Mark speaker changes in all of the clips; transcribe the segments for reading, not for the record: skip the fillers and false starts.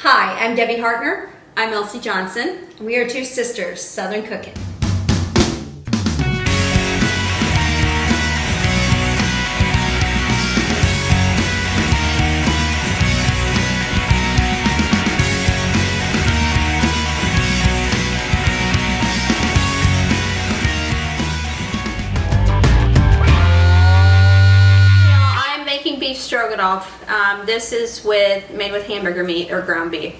Speaker 1: Hi, I'm Debbie Hartner. I'm Elsie Johnson. We are two sisters, Southern Cooking. Beef stroganoff. This is made with hamburger meat or ground beef.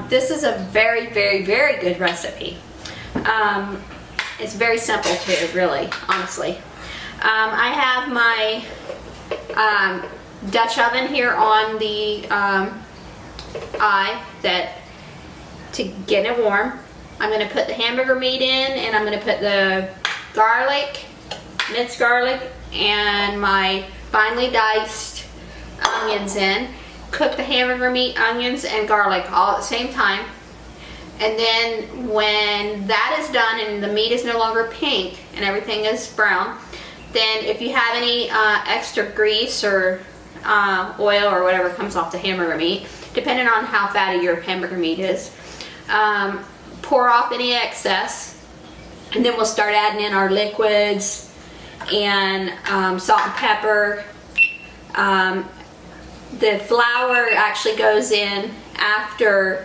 Speaker 1: This is a very good recipe. It's very simple too, really, honestly. I have my Dutch oven here on the eye to get it warm. I'm going to put the hamburger meat in, and I'm going to put the garlic, minced garlic, and my finely diced onions in. Cook the hamburger meat, onions, and garlic all at the same time. And then when that is done and the meat is no longer pink and everything is brown, then if you have any extra grease or oil or whatever comes off the hamburger meat, depending on how fatty your hamburger meat is, pour off any excess, and then we'll start adding in our liquids and salt and pepper. The flour actually goes in after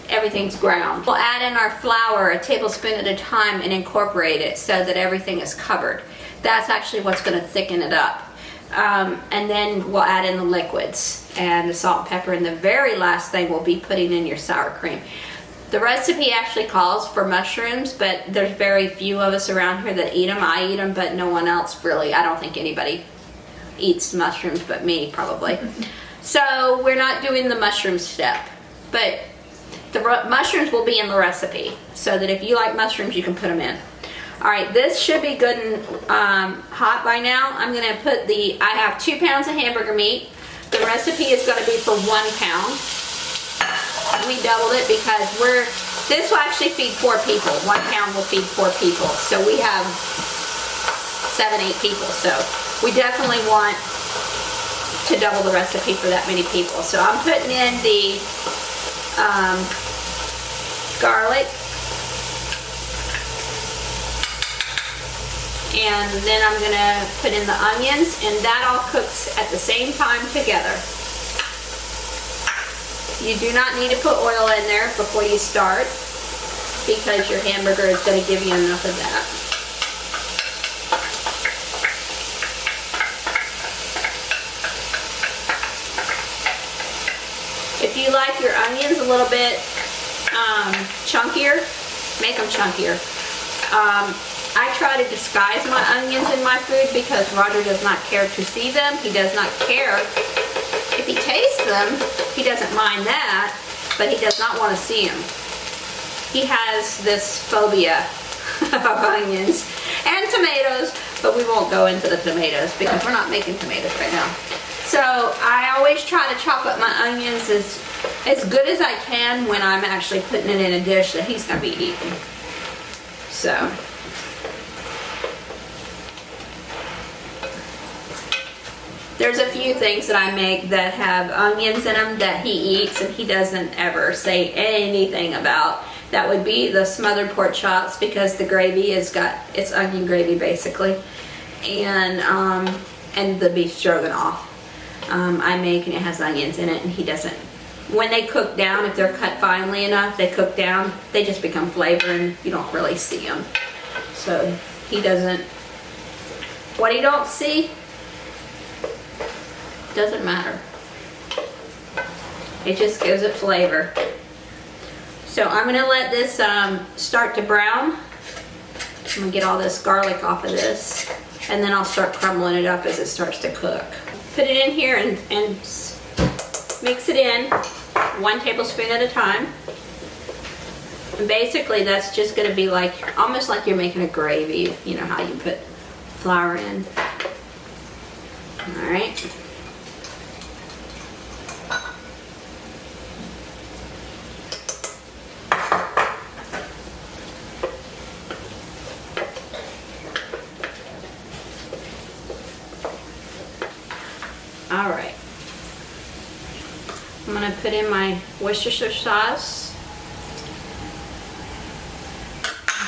Speaker 1: everything's ground. We'll add in our flour a tablespoon at a time and incorporate it so that everything is covered. That's actually what's going to thicken it up. And then we'll add in the liquids and the salt and pepper, and the very last thing we'll be putting in your sour cream. The recipe actually calls for mushrooms, but there's very few of us around here that eat them. I eat them, but no one else really. I don't think anybody eats mushrooms but me, probably. So we're not doing the mushroom step, but the mushrooms will be in the recipe, so that if you like mushrooms, you can put them in. All right, this should be good and hot by now. I'm going to put I have 2 pounds of hamburger meat. The recipe is going to be for 1 pound. We doubled it because this will actually feed 4 people. 1 pound will feed 4 people. So we have 7, 8 people. So we definitely want to double the recipe for that many people. So I'm putting in the garlic. And then I'm going to put in the onions, and that all cooks at the same time together. You do not need to put oil in there before you start, because your hamburger is going to give you enough of that. If you like your onions a little bit chunkier, make them chunkier. I try to disguise my onions in my food because Roger does not care to see them. He does not care. If he tastes them, he doesn't mind that, but he does not want to see them. He has this phobia of onions and tomatoes, but we won't go into the tomatoes because we're not making tomatoes right now. So I always try to chop up my onions as good as I can when I'm actually putting it in a dish that he's going to be eating. So there's a few things that I make that have onions in them that he eats and he doesn't ever say anything about. That would be the smothered pork chops, because the gravy it's onion gravy basically, and the beef stroganoff I make, and it has onions in it, and he doesn't. When they cook down, if they're cut finely enough, they cook down, they just become flavor and you don't really see them. So he doesn't. What he don't see doesn't matter. It just gives it flavor. So I'm going to let this start to brown. I'm going to get all this garlic off of this, and then I'll start crumbling it up as it starts to cook. Put it in here and mix it in 1 tablespoon at a time. And basically that's just going to be like, almost like you're making a gravy. You know how you put flour in. Alright. Alright. I'm going to put in my Worcestershire sauce.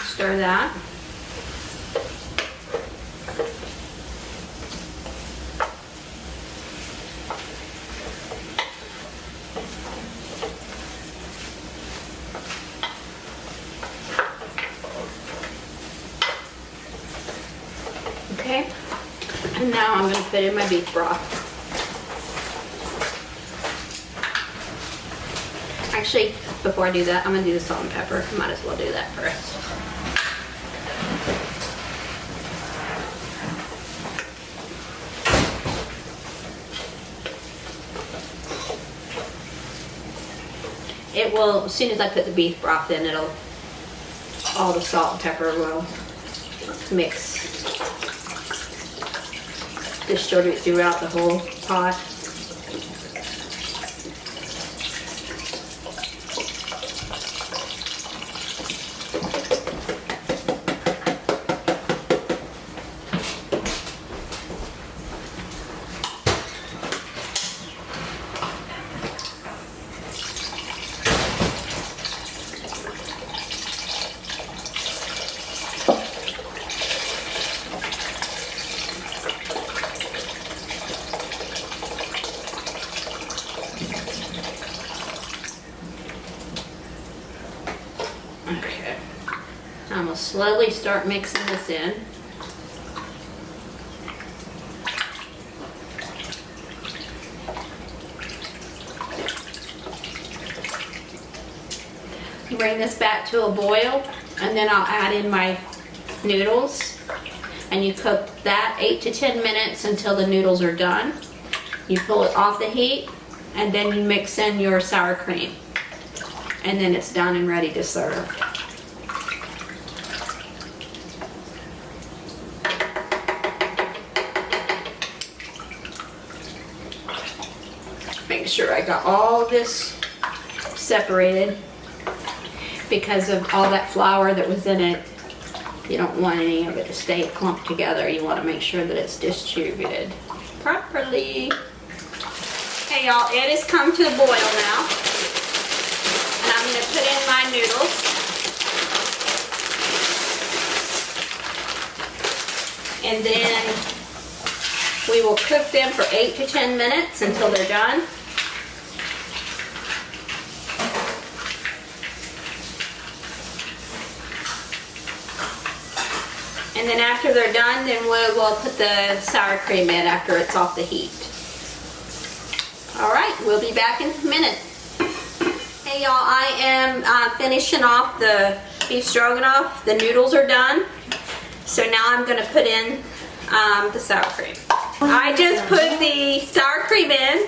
Speaker 1: Stir that. Okay, and now I'm going to put in my beef broth. Actually, before I do that, I'm going to do the salt and pepper. Might as well do that first. It will, as soon as I put the beef broth in, all the salt and pepper will mix, distribute throughout the whole pot. Okay, I'm going to slowly start mixing this in. Bring this back to a boil, and then I'll add in my noodles, and you cook that 8 to 10 minutes until the noodles are done. You pull it off the heat, and then you mix in your sour cream. And then it's done and ready to serve. Make sure I got all this separated because of all that flour that was in it. You don't want any of it to stay clumped together. You want to make sure that it's distributed properly. Okay, y'all, it has come to a boil now. And I'm going to put in my noodles. And then we will cook them for 8 to 10 minutes until they're done. And then after they're done, then we'll put the sour cream in after it's off the heat. All right, we'll be back in a minute. Hey y'all, I am finishing off the beef stroganoff. The noodles are done. So now I'm going to put in the sour cream. I just put the sour cream in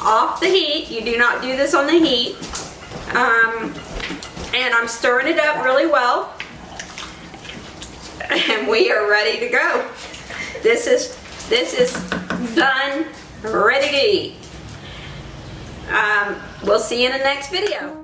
Speaker 1: off the heat. You do not do this on the heat. And I'm stirring it up really well. And we are ready to go. This is done, ready to eat. We'll see you in the next video.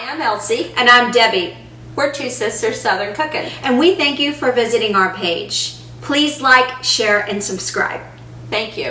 Speaker 1: I'm Elsie.
Speaker 2: And I'm Debbie.
Speaker 1: We're two sisters Southern cooking.
Speaker 2: And we thank you for visiting our page. Please like, share, and subscribe.
Speaker 1: Thank you.